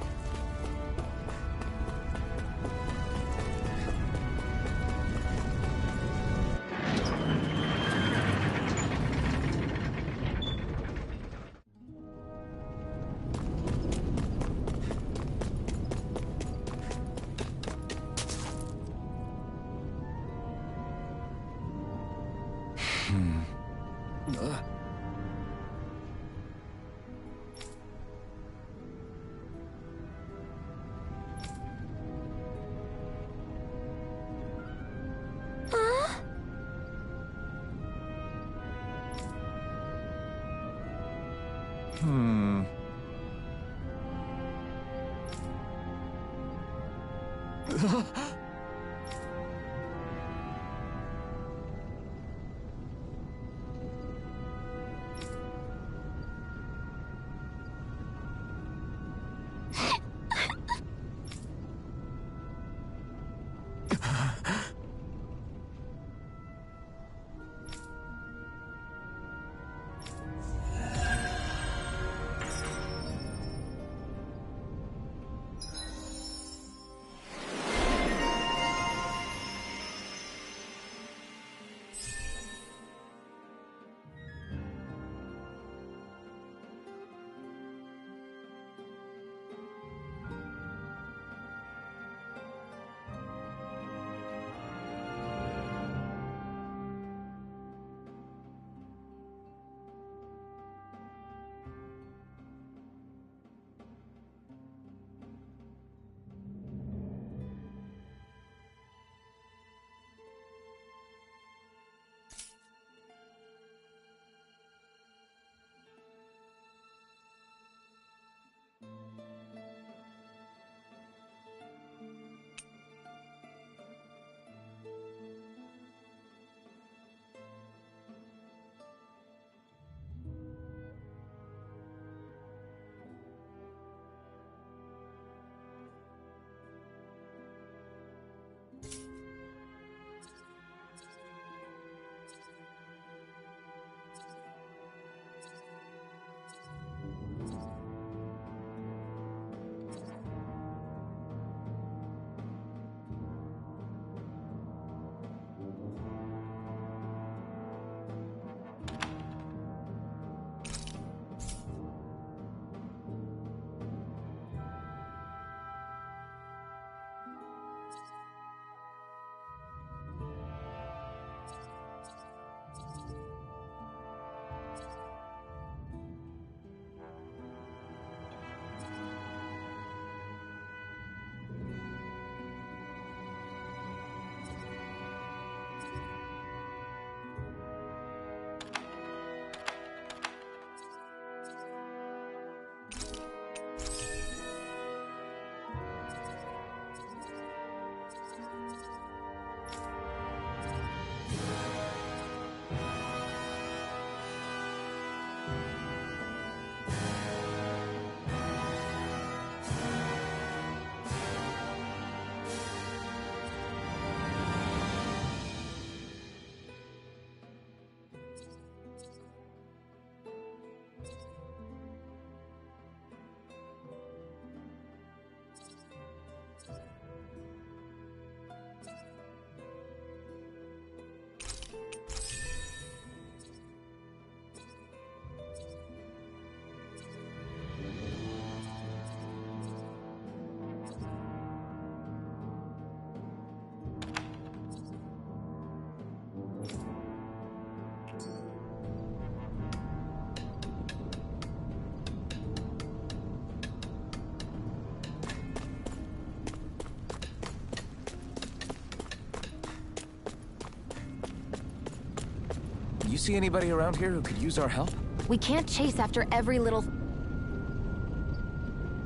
You see anybody around here who could use our help? We can't chase after every little...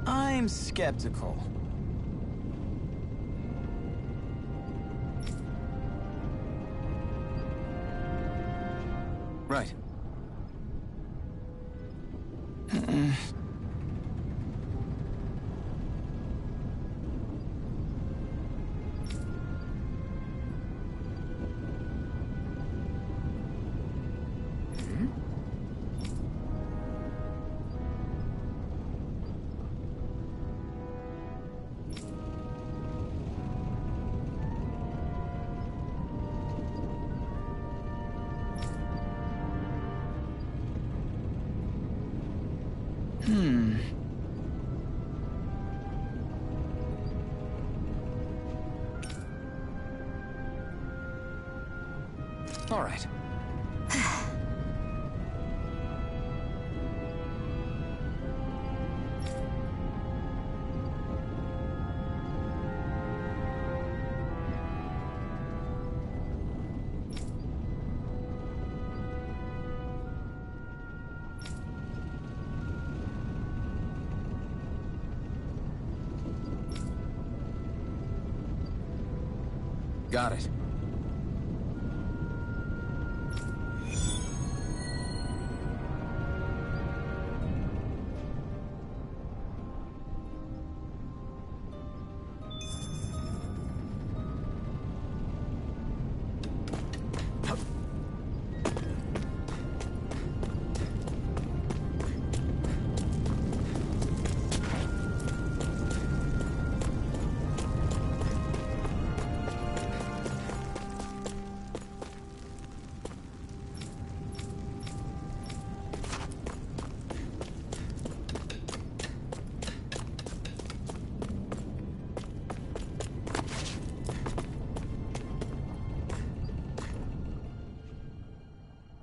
I'm skeptical. Right. All right. Got it.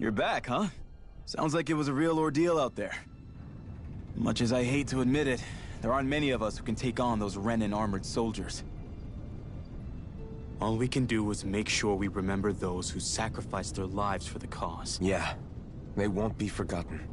You're back, huh? Sounds like it was a real ordeal out there. Much as I hate to admit it, there aren't many of us who can take on those Renan armored soldiers. All we can do is make sure we remember those who sacrificed their lives for the cause. Yeah, they won't be forgotten.